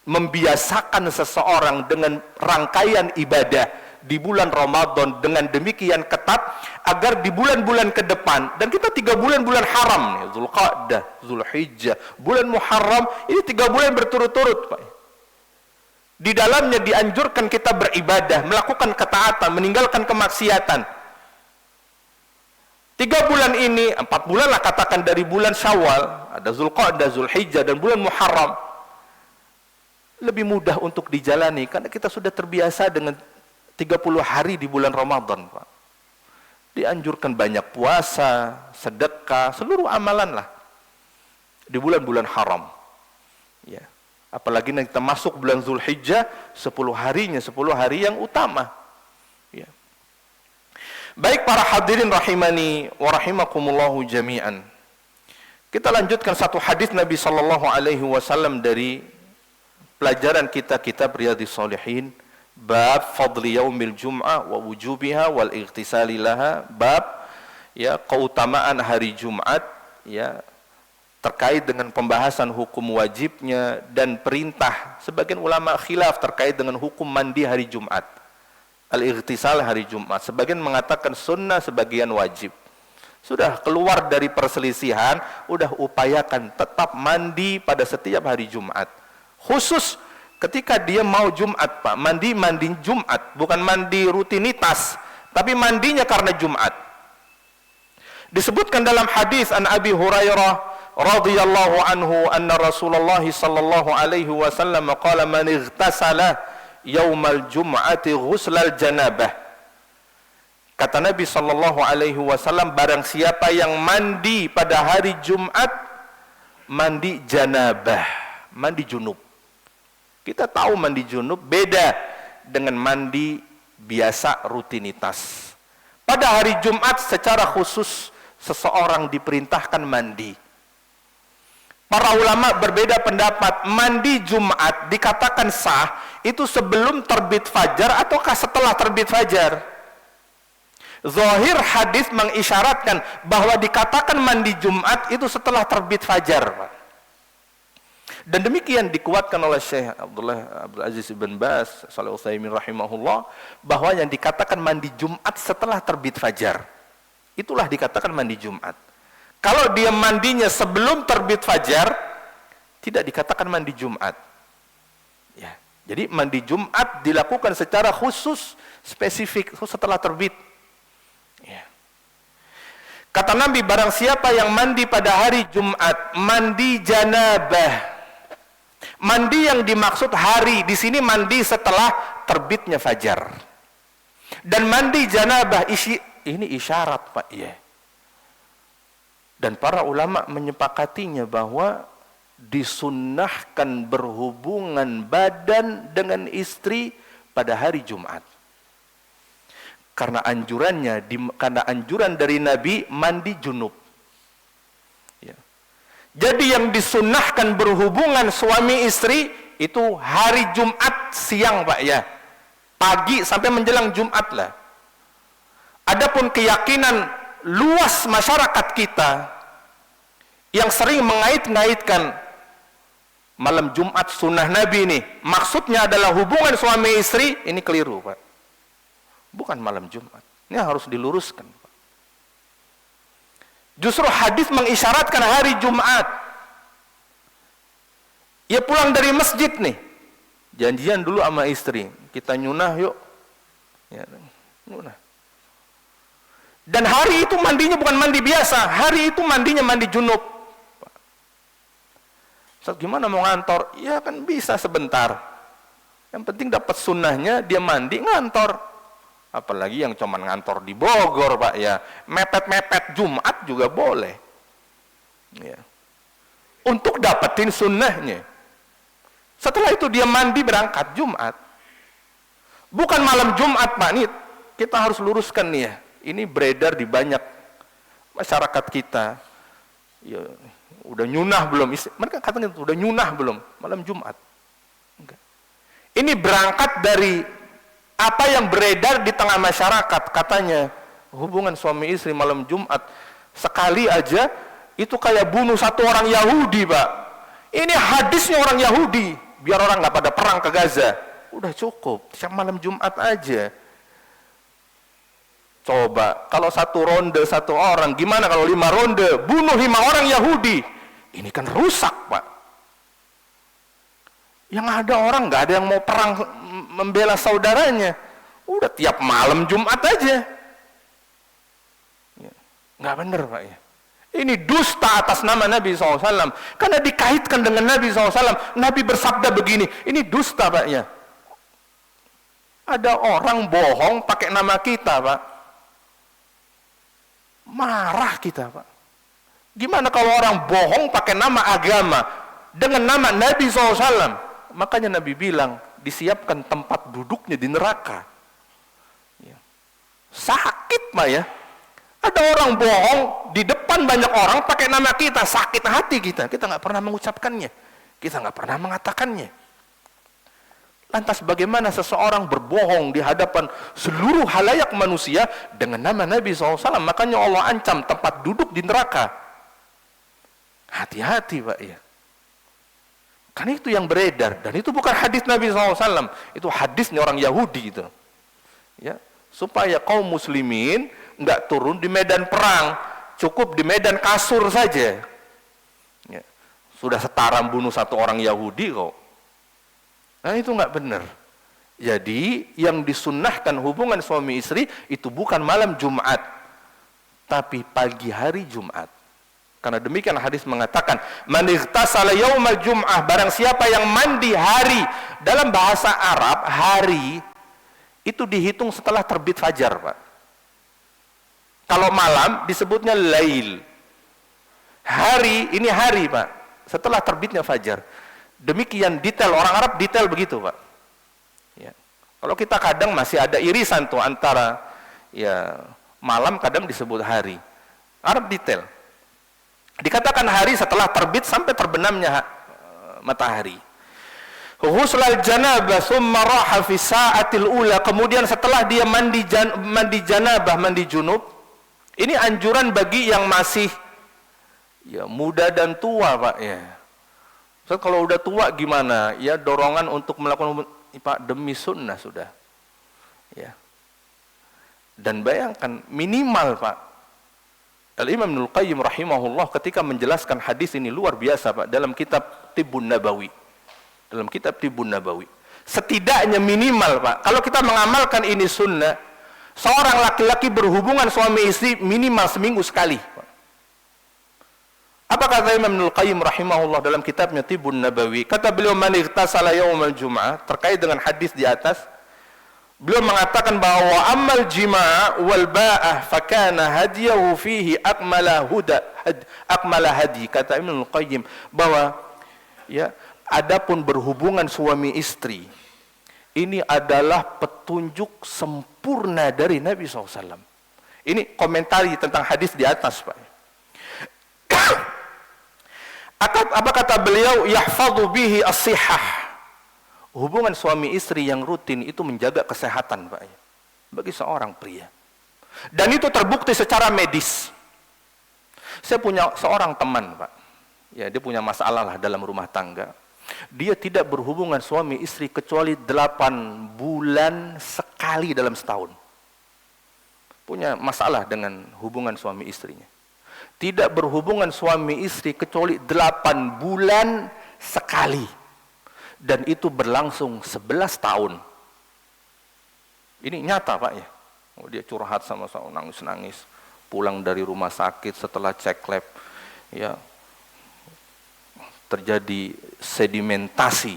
membiasakan seseorang dengan rangkaian ibadah di bulan Ramadan dengan demikian ketat, agar di bulan-bulan ke depan, dan kita 3 bulan haram nih, Zulqa'dah, Zulhijjah, bulan Muharram, ini 3 bulan berturut-turut Pak. Di dalamnya dianjurkan kita beribadah, melakukan ketaatan, meninggalkan kemaksiatan. 3 bulan ini, 4 bulan lah katakan dari bulan Syawal, ada Zulqa'dah, Zulhijjah, dan bulan Muharram, lebih mudah untuk dijalani karena kita sudah terbiasa dengan 30 hari di bulan Ramadan Pak. Dianjurkan banyak puasa, sedekah, seluruh amalan lah di bulan-bulan haram. Ya. Apalagi nanti kita masuk bulan Zulhijjah, 10 harinya 10 hari yang utama. Ya. Baik para hadirin rahimani wa rahimakumullahu jami'an. Kita lanjutkan satu hadis Nabi sallallahu alaihi wasallam dari pelajaran kita kitab Riyadhis Shalihin, bab fadli yaumil jum'ah wa wujubiha wal ightisali laha, bab ya keutamaan hari Jumat, ya terkait dengan pembahasan hukum wajibnya dan perintah. Sebagian ulama khilaf terkait dengan hukum mandi hari Jumat, al-ightisal hari Jumat. Sebagian mengatakan sunnah, sebagian wajib. Sudah keluar dari perselisihan, udah upayakan tetap mandi pada setiap hari Jumat. Khusus ketika dia mau Jumat Pak, mandi Jumat, bukan mandi rutinitas, tapi mandinya karena Jumat. Disebutkan dalam hadis an Abi Hurairah radhiyallahu anhu anna Rasulullah sallallahu alaihi wasallam qala man ightasala yaumal jum'ati ghuslal janabah. Kata Nabi sallallahu alaihi wasallam, barang siapa yang mandi pada hari Jumat, mandi janabah, mandi junub. Kita tahu mandi junub beda dengan mandi biasa rutinitas. Pada hari Jumat secara khusus seseorang diperintahkan mandi. Para ulama berbeda pendapat, mandi Jumat dikatakan sah itu sebelum terbit fajar ataukah setelah terbit fajar. Zahir hadis mengisyaratkan bahwa dikatakan mandi Jumat itu setelah terbit fajar, Pak. Dan demikian dikuatkan oleh Syekh Abdul Aziz bin Baz, Shalih Utsaimin rahimahullah, bahwa yang dikatakan mandi Jumat setelah terbit fajar, itulah dikatakan mandi Jumat. Kalau dia mandinya sebelum terbit fajar, tidak dikatakan mandi Jumat. Ya, jadi mandi Jumat dilakukan secara khusus, spesifik setelah terbit. Ya. Kata Nabi, barang siapa yang mandi pada hari Jumat, mandi janabah. Mandi yang dimaksud hari di sini mandi setelah terbitnya fajar. Dan mandi janabah ini isyarat, Pak. Ya. Dan para ulama menyepakatinya bahwa disunnahkan berhubungan badan dengan istri pada hari Jumat. Karena anjuran dari Nabi mandi junub. Ya. Jadi yang disunnahkan berhubungan suami istri itu hari Jumat siang Pak ya, pagi sampai menjelang Jumat lah. Adapun keyakinan luas masyarakat kita yang sering mengait-ngaitkan malam Jumat sunnah Nabi ini maksudnya adalah hubungan suami istri, ini keliru Pak. Bukan malam Jumat. Ini harus diluruskan Pak. Justru hadis mengisyaratkan hari Jumat. Ia pulang dari masjid nih, janjian dulu sama istri, kita nyunah yuk ya, nyunah. Dan hari itu mandinya bukan mandi biasa, hari itu mandinya mandi junub. Ustaz, gimana mau ngantor? Ya kan bisa sebentar. Yang penting dapat sunnahnya, dia mandi ngantor. Apalagi yang cuman ngantor di Bogor Pak ya, mepet-mepet Jumat juga boleh. Ya. Untuk dapetin sunnahnya. Setelah itu dia mandi berangkat Jumat. Bukan malam Jumat Pak, nih kita harus luruskan nih ya. Ini beredar di banyak masyarakat kita. Ya, udah nyunah belum? Mereka katakan udah nyunah belum? Malam Jumat. Enggak. Ini berangkat dari apa yang beredar di tengah masyarakat, katanya hubungan suami istri malam Jumat sekali aja itu kayak bunuh satu orang Yahudi Pak. Ini hadisnya orang Yahudi, biar orang nggak pada perang ke Gaza. Udah cukup, siang malam Jumat aja. Coba kalau satu ronde satu orang, gimana kalau 5 ronde bunuh 5 orang Yahudi? Ini kan rusak Pak. Yang ada orang nggak ada yang mau perang membela saudaranya, udah tiap malam Jumat aja. Ya, nggak bener Pak ya. Ini dusta atas nama Nabi SAW, karena dikaitkan dengan Nabi SAW. Nabi bersabda begini, ini dusta Pak ya. Ada orang bohong pakai nama kita Pak, marah kita Pak. Gimana kalau orang bohong pakai nama agama dengan nama Nabi SAW? Makanya Nabi bilang, disiapkan tempat duduknya di neraka. Ya. Sakit Pak ya. Ada orang bohong di depan banyak orang pakai nama kita, sakit hati kita. Kita nggak pernah mengucapkannya, kita nggak pernah mengatakannya. Lantas bagaimana seseorang berbohong di hadapan seluruh halayak manusia dengan nama Nabi SAW? Makanya Allah ancam tempat duduk di neraka. Hati-hati Pak ya. Kan itu yang beredar, dan itu bukan hadis Nabi SAW, itu hadisnya orang Yahudi itu. Ya, supaya kaum muslimin nggak turun di medan perang, cukup di medan kasur saja. Ya, sudah setara bunuh satu orang Yahudi kok. Nah itu nggak benar. Jadi yang disunnahkan hubungan suami istri itu bukan malam Jumat, tapi pagi hari Jumat. Karena demikian hadis mengatakan, man ightasala yaumal jum'ah, barang siapa yang mandi hari, dalam bahasa Arab hari itu dihitung setelah terbit fajar Pak. Kalau malam disebutnya lail. Hari ini hari Pak, setelah terbitnya fajar. Demikian detail, orang Arab detail begitu Pak. Ya. Kalau kita kadang masih ada irisan tuh antara ya malam kadang disebut hari. Arab detail. Dikatakan hari setelah terbit sampai terbenamnya matahari. Ghuslal janabah summa raha fi sa'atil ula, kemudian setelah dia mandi janabah, mandi junub. Ini anjuran bagi yang masih ya muda dan tua Pak ya. So, kalau udah tua gimana? Ya dorongan untuk melakukan Pak demi sunnah sudah. Ya. Dan bayangkan minimal Pak, Al-Imam Ibnul Qayyim rahimahullah ketika menjelaskan hadis ini luar biasa Pak, dalam kitab Tibbun Nabawi. Dalam kitab Tibbun Nabawi. Setidaknya minimal Pak, kalau kita mengamalkan ini sunnah, seorang laki-laki berhubungan suami istri minimal seminggu sekali Pak. Apa kata Imam Ibnul Qayyim rahimahullah dalam kitabnya Tibbun Nabawi? Kata beliau, man ightasala yaumal jum'ah, terkait dengan hadis di atas, beliau mengatakan bahwa amal jima' wal ba'ah fakana hadiyahu fihi akmala hadi. Kata Ibnul Qayyim bahwa ya adapun berhubungan suami istri ini adalah petunjuk sempurna dari Nabi SAW. Ini komentari tentang hadis di atas Pak. Apa kata beliau? Yahfadhu bihi as-sihah. Hubungan suami istri yang rutin itu menjaga kesehatan, Pak, bagi seorang pria. Dan itu terbukti secara medis. Saya punya seorang teman, Pak. Ya, dia punya masalah lah dalam rumah tangga. Dia tidak berhubungan suami istri kecuali 8 bulan sekali dalam setahun. Punya masalah dengan hubungan suami istrinya. Tidak berhubungan suami istri kecuali 8 bulan sekali. Dan itu berlangsung 11 tahun. Ini nyata, Pak, ya. Oh, dia curhat sama saya, nangis-nangis. Pulang dari rumah sakit setelah cek lab, ya, terjadi sedimentasi,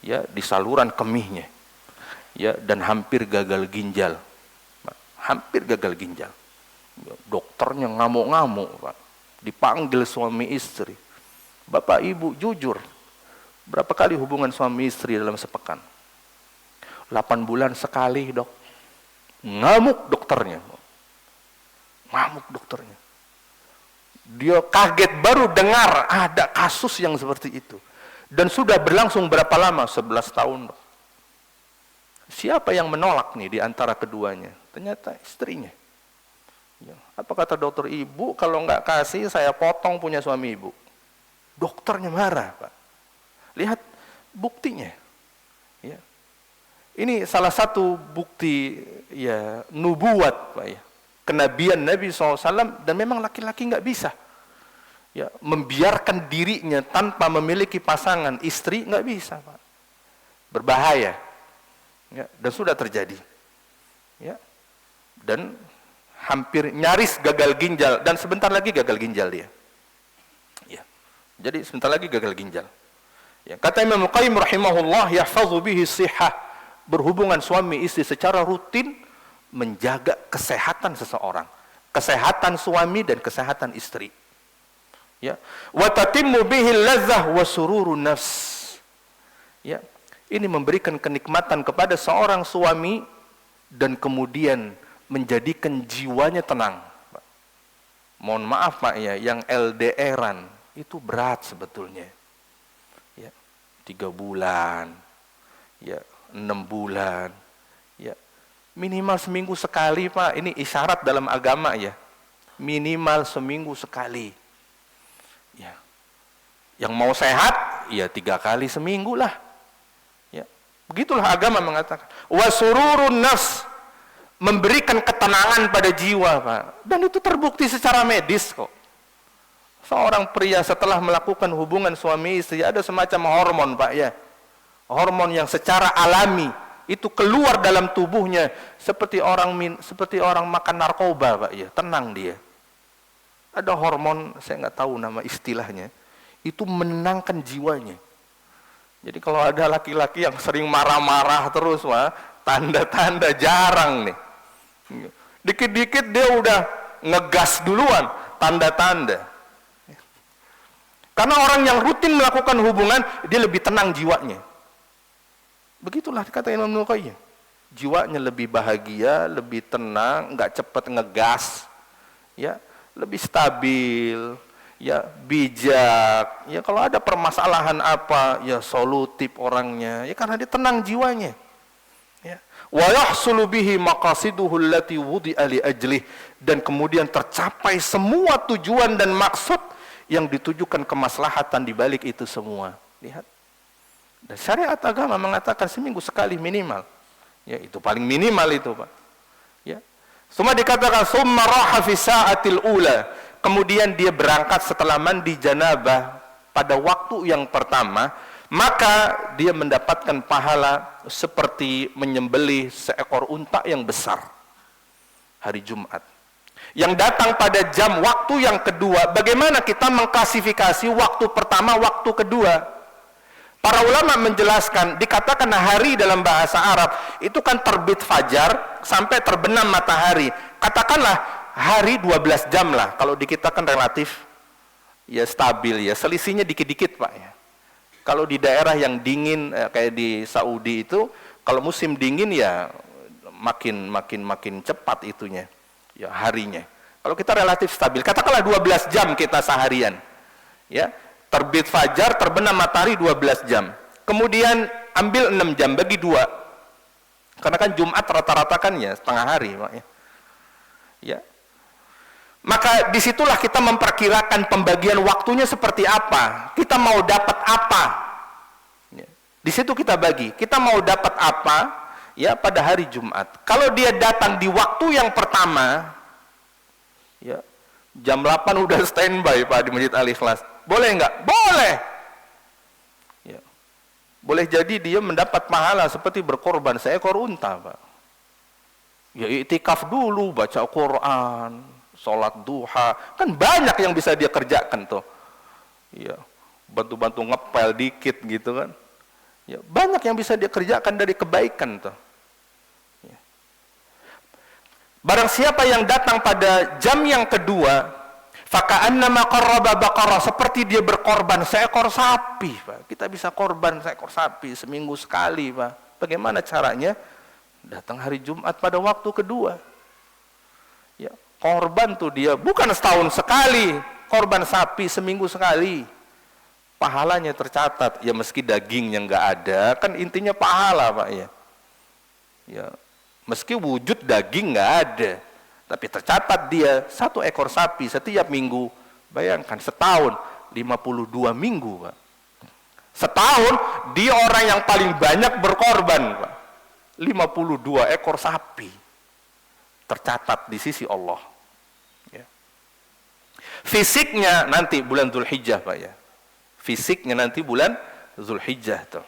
ya, di saluran kemihnya, ya, dan hampir gagal ginjal. Hampir gagal ginjal. Dokternya ngamuk-ngamuk, Pak. Dipanggil suami istri. Bapak Ibu jujur, berapa kali hubungan suami istri dalam sepekan? 8 bulan sekali, Dok. Ngamuk dokternya. Ngamuk dokternya. Dia kaget baru dengar ada kasus yang seperti itu. Dan sudah berlangsung berapa lama? 11 tahun, Dok. Siapa yang menolak nih di antara keduanya? Ternyata istrinya. Ya. Apa kata dokter? Ibu, kalau nggak kasih saya potong punya suami ibu. Dokternya marah, Pak. Lihat buktinya. Ya. Ini salah satu bukti, ya, nubuat, Pak, ya. Kenabian Nabi SAW, dan memang laki-laki nggak bisa, ya, membiarkan dirinya tanpa memiliki pasangan istri, nggak bisa, Pak. Berbahaya. Ya, dan sudah terjadi. Ya. Dan hampir nyaris gagal ginjal, dan sebentar lagi gagal ginjal dia. Ya. Jadi sebentar lagi gagal ginjal. Ya, kata Imam Qayyim rahimahullah, yahfadhu bihi sihah, berhubungan suami istri secara rutin menjaga kesehatan seseorang, kesehatan suami dan kesehatan istri. Ya, wa tatimmu bihi ladzah wa sururun nafs. Ya, ini memberikan kenikmatan kepada seorang suami dan kemudian menjadikan jiwanya tenang. Mohon maaf, Pak, ya, yang LDR-an itu berat sebetulnya. 3 bulan, ya, 6 bulan, ya, minimal seminggu sekali, Pak. Ini isyarat dalam agama, ya, minimal seminggu sekali. Ya, yang mau sehat, ya 3 kali seminggu lah. Ya, begitulah agama mengatakan. Wasururun nafs, memberikan ketenangan pada jiwa, Pak. Dan itu terbukti secara medis kok. Seorang pria setelah melakukan hubungan suami istri ada semacam hormon, Pak, ya. Hormon yang secara alami itu keluar dalam tubuhnya seperti orang makan narkoba, Pak, ya. Tenang dia. Ada hormon, saya nggak tahu nama istilahnya, itu menenangkan jiwanya. Jadi kalau ada laki-laki yang sering marah-marah terus, Pak, tanda-tanda jarang nih. Dikit-dikit dia udah ngegas duluan, tanda-tanda. Karena orang yang rutin melakukan hubungan, dia lebih tenang jiwanya. Begitulah kata Imam Qayyim. Jiwanya lebih bahagia, lebih tenang, nggak cepat ngegas, ya, lebih stabil, ya, bijak. Ya, kalau ada permasalahan apa, ya solutif orangnya, ya karena dia tenang jiwanya. Ya. Wa yahsulu bihi maqasiduhu allati wudi'a li ajlih, dan kemudian tercapai semua tujuan dan maksud yang ditujukan kemaslahatan di balik itu semua. Lihat. Dan syariat agama mengatakan seminggu sekali minimal. Ya, itu paling minimal itu, Pak. Ya. Semua dikatakan summa raha fi sa'atil ula. Kemudian dia berangkat setelah mandi janabah pada waktu yang pertama, maka dia mendapatkan pahala seperti menyembelih seekor unta yang besar hari Jumat. Yang datang pada jam waktu yang kedua, bagaimana kita mengklasifikasi waktu pertama, waktu kedua? Para ulama menjelaskan, dikatakan hari dalam bahasa Arab itu kan terbit fajar sampai terbenam matahari. Katakanlah hari 12 jam lah, kalau di kita kan relatif ya stabil, ya selisihnya dikit-dikit, Pak, ya. Kalau di daerah yang dingin kayak di Saudi itu, kalau musim dingin ya makin cepat itunya. Ya, harinya. Kalau kita relatif stabil, katakanlah 12 jam kita seharian. Ya. Terbit fajar, terbenam matahari 12 jam. Kemudian ambil 6 jam, bagi 2. Karena kan Jumat rata-rata kan ya setengah hari, Pak ya. Ya. Maka disitulah kita memperkirakan pembagian waktunya seperti apa. Kita mau dapat apa? Ya. Di situ kita bagi. Kita mau dapat apa? Ya, pada hari Jumat. Kalau dia datang di waktu yang pertama, ya, jam 8 udah standby Pak di Masjid Al-Ikhlas. Boleh nggak? Boleh. Ya. Boleh jadi dia mendapat pahala seperti berkorban seekor unta, Pak. Ya, iktikaf dulu, baca Quran, sholat duha, kan banyak yang bisa dia kerjakan tuh. Ya, bantu-bantu ngepel dikit gitu kan. Ya, banyak yang bisa dia kerjakan dari kebaikan tuh. Ya. Barang siapa yang datang pada jam yang kedua, faka'annama qarraba baqarah, seperti dia berkorban seekor sapi, Pak. Kita bisa korban seekor sapi seminggu sekali, Pak. Bagaimana caranya? Datang hari Jumat pada waktu kedua. Ya, korban tuh dia bukan setahun sekali, korban sapi seminggu sekali. Pahalanya tercatat, ya meski dagingnya nggak ada, kan intinya pahala Pak ya. Ya, meski wujud daging nggak ada, tapi tercatat dia 1 ekor sapi setiap minggu. Bayangkan setahun 52 minggu Pak. Setahun dia orang yang paling banyak berkorban Pak. 52 ekor sapi tercatat di sisi Allah. Ya. Fisiknya nanti bulan Dzulhijjah Pak ya. Fisiknya nanti bulan Dzulhijjah tuh.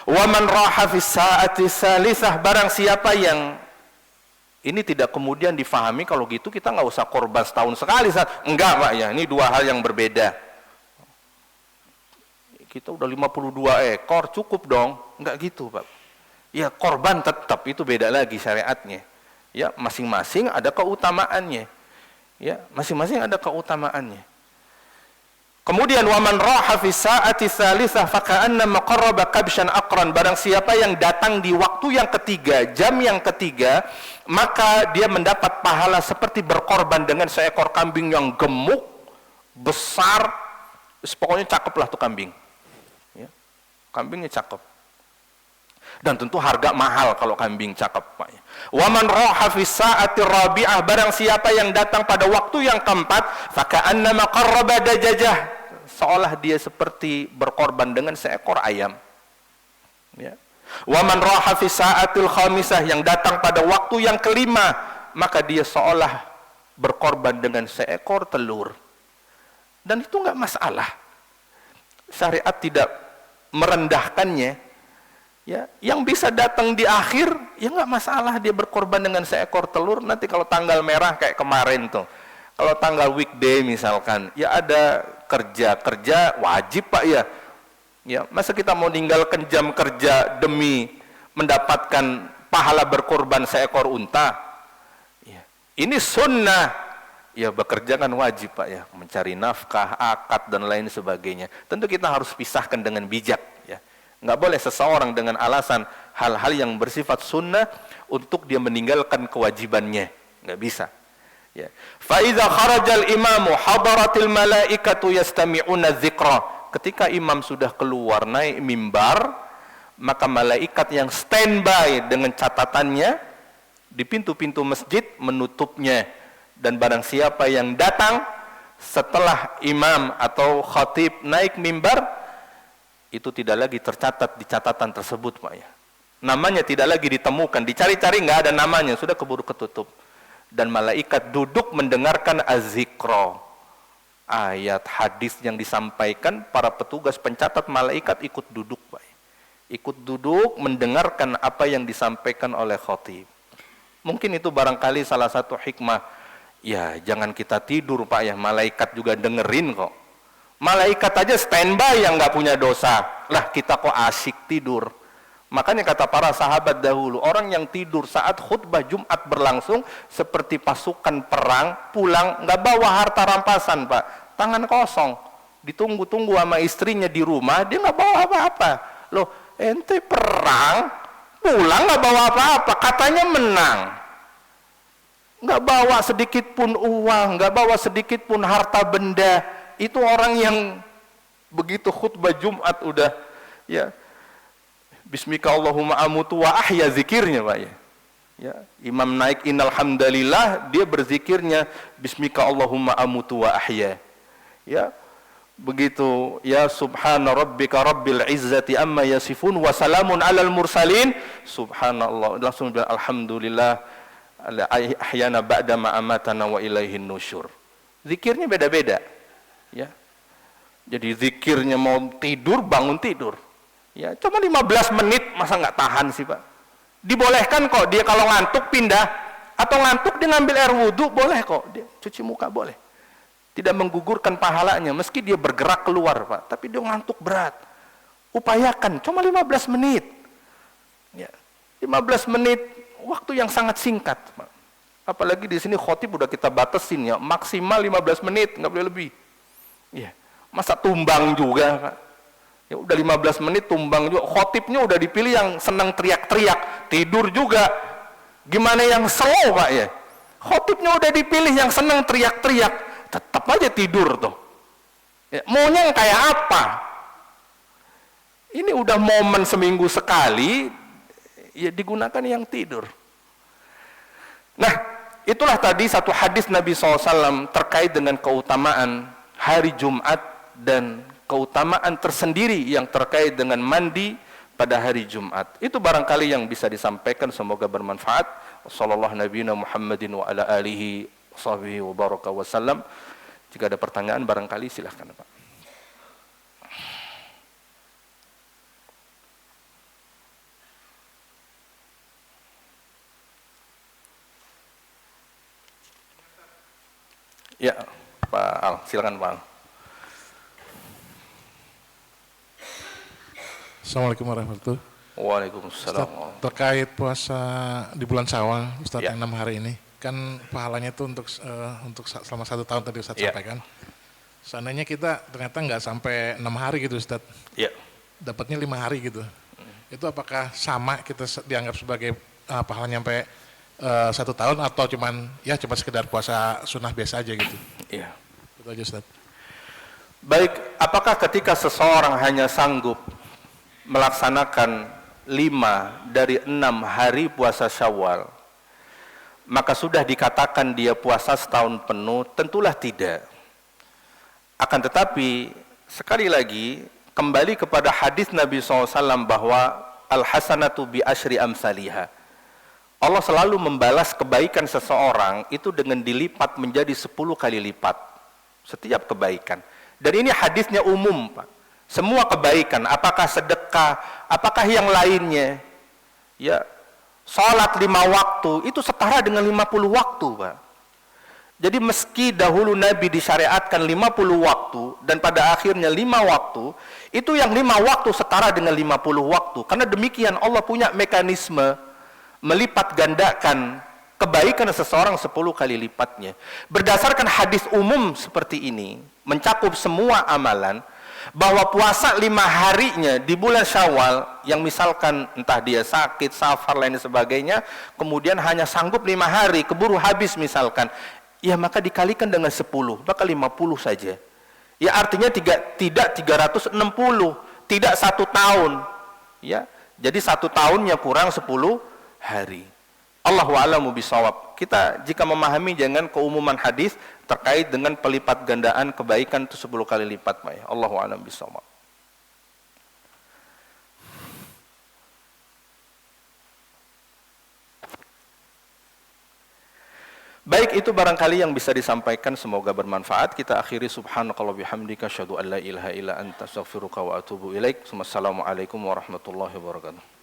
Wa man raha fi saati salisah, barang siapa yang ini tidak kemudian difahami kalau gitu kita nggak usah korban setahun sekali. Enggak Pak ya, ini 2 hal yang berbeda. Kita udah 52 ekor cukup dong, enggak gitu Pak. Ya korban tetap itu beda lagi syariatnya. Ya masing-masing ada keutamaannya. Ya masing-masing ada keutamaannya. Kemudian waman raha fi saati tsalisah faka'annama qarraba kabshan aqran, barang siapa yang datang di waktu yang ketiga, jam yang ketiga, maka dia mendapat pahala seperti berkorban dengan seekor kambing yang gemuk, besar, pokoknya cakep lah tuh kambing. Ya. Kambingnya cakep. Dan tentu harga mahal kalau kambing cakep Pak. Waman raha fi saati rabi'ah, barang siapa yang datang pada waktu yang keempat, faka'annama qarraba dajajah, seolah dia seperti berkorban dengan seekor ayam. Ya. Waman raha fi saatil khamisah, yang datang pada waktu yang kelima, maka dia seolah berkorban dengan seekor telur. Dan itu enggak masalah. Syariat tidak merendahkannya. Ya, yang bisa datang di akhir, ya nggak masalah dia berkorban dengan seekor telur. Nanti kalau tanggal merah kayak kemarin tuh, kalau tanggal weekday misalkan, ya ada kerja wajib Pak ya. Ya, masa kita mau ninggalkan jam kerja demi mendapatkan pahala berkorban seekor unta? Ya, ini sunnah. Ya bekerja kan wajib Pak ya, mencari nafkah, akad dan lain sebagainya. Tentu kita harus pisahkan dengan bijak. Ya. Nggak boleh seseorang dengan alasan hal-hal yang bersifat sunnah untuk dia meninggalkan kewajibannya, nggak bisa. Ya. Fa idza kharajal imamu hadaratil malaikatu yastami'una dzikra. Ketika imam sudah keluar naik mimbar, maka malaikat yang standby dengan catatannya di pintu-pintu masjid menutupnya, dan barang siapa yang datang setelah imam atau khatib naik mimbar, itu tidak lagi tercatat di catatan tersebut Pak ya. Namanya tidak lagi ditemukan, dicari-cari nggak ada namanya, sudah keburu ketutup. Dan malaikat duduk mendengarkan az-zikra. Ayat hadis yang disampaikan, para petugas pencatat malaikat ikut duduk Pak ya. Ikut duduk mendengarkan apa yang disampaikan oleh khatib. Mungkin itu barangkali salah satu hikmah. Ya jangan kita tidur Pak ya, malaikat juga dengerin kok. Malaikat aja standby yang nggak punya dosa, lah kita kok asyik tidur. Makanya kata para sahabat dahulu, orang yang tidur saat khutbah Jumat berlangsung seperti pasukan perang pulang nggak bawa harta rampasan Pak, tangan kosong, ditunggu-tunggu sama istrinya di rumah, dia nggak bawa apa-apa. Loh ente perang pulang nggak bawa apa-apa, katanya menang, nggak bawa sedikit pun uang, nggak bawa sedikit pun harta benda. Itu orang yang Begitu khutbah Jumat udah ya Bismika Allahumma amutu wa ahya zikirnya Pak ya. Ya, imam naik innal hamdalillah, dia berzikirnya Bismika Allahumma amutu wa ahya. Ya. Begitu ya subhana rabbika rabbil izzati amma yasifun wa salamun alal mursalin, subhanallah, langsung bilang alhamdulillah ahyana ba'da ma amatana wa ilaihin nusyur. Zikirnya beda-beda. Ya. Jadi zikirnya mau tidur, bangun tidur. Ya, cuma 15 menit, masa nggak tahan sih Pak? Dibolehkan kok dia kalau ngantuk pindah, atau ngantuk dia ngambil air wudhu, boleh kok. Dia cuci muka boleh. Tidak menggugurkan pahalanya, meski dia bergerak keluar Pak, tapi dia ngantuk berat. Upayakan, cuma 15 menit. Ya, 15 menit, waktu yang sangat singkat Pak. Apalagi di sini khotib udah kita batasin ya, maksimal 15 menit, nggak boleh lebih. Ya. Masa tumbang juga Pak? Ya udah 15 menit tumbang juga. Khotibnya udah dipilih yang senang teriak-teriak, tidur juga. Gimana yang slow Pak ya? Khotibnya udah dipilih yang senang teriak-teriak, tetap aja tidur tuh. Ya, maunya yang kayak apa? Ini udah momen seminggu sekali, ya digunakan yang tidur. Nah, itulah tadi satu hadis Nabi SAW terkait dengan keutamaan hari Jumat dan keutamaan tersendiri yang terkait dengan mandi pada hari Jumat. Itu barangkali yang bisa disampaikan, semoga bermanfaat. Sallallahu nabiyina Muhammadin wa ala alihi sahbihi wa baraka wasallam. Jika ada pertanyaan barangkali silahkan Pak. Ya, Pak Al, silakan Pak Al. Assalamualaikum warahmatullahi wabarakatuh. Waalaikumsalam. Ustaz, terkait puasa di bulan Syawal, Ustaz, Ya. yang 6 hari ini, kan pahalanya itu untuk selama 1 tahun tadi Ustaz Ya. sampaikan. Seandainya kita ternyata nggak sampai 6 hari gitu Ustaz, Ya. dapatnya 5 hari gitu. Itu apakah sama kita dianggap sebagai pahalanya sampai 1 tahun atau cuman ya cuma sekedar puasa sunnah biasa aja gitu? Ya. Itu aja Ustaz. Baik, apakah ketika seseorang hanya sanggup melaksanakan 5 dari 6 hari puasa Syawal, maka sudah dikatakan dia puasa setahun penuh? Tentulah tidak. Akan tetapi, sekali lagi, kembali kepada hadis Nabi SAW bahwa al-hasanatu bi asyri amsaliha. Allah selalu membalas kebaikan seseorang itu dengan dilipat menjadi 10 kali lipat. Setiap kebaikan. Dan ini hadisnya umum Pak. Semua kebaikan, apakah sedekah, apakah yang lainnya, ya, sholat 5 waktu, itu setara dengan 50 waktu Pak. Jadi meski dahulu Nabi disyariatkan 50 waktu, dan pada akhirnya 5 waktu, itu yang 5 waktu setara dengan 50 waktu. Karena demikian Allah punya mekanisme melipat gandakan kebaikan seseorang 10 kali lipatnya. Berdasarkan hadis umum seperti ini, mencakup semua amalan, bahwa puasa 5 harinya di bulan Syawal, yang misalkan entah dia sakit, safar, lain sebagainya, kemudian hanya sanggup 5 hari, keburu habis misalkan, ya maka dikalikan dengan 10, maka 50 saja. Ya artinya tidak 360, tidak 1 tahun. Ya, jadi 1 tahunnya kurang 10 hari. Allahu a'lamu bishawab. Kita jika memahami jangan keumuman hadis terkait dengan pelipat gandaan kebaikan itu 10 kali lipat Pak ya. Allahu a'lam bishawab. Baik, itu barangkali yang bisa disampaikan, semoga bermanfaat. Kita akhiri subhanakallah bihamdika asyhadu an la ilaha illa anta astaghfiruka wa atubu ilaik. Wassalamualaikum warahmatullahi wabarakatuh.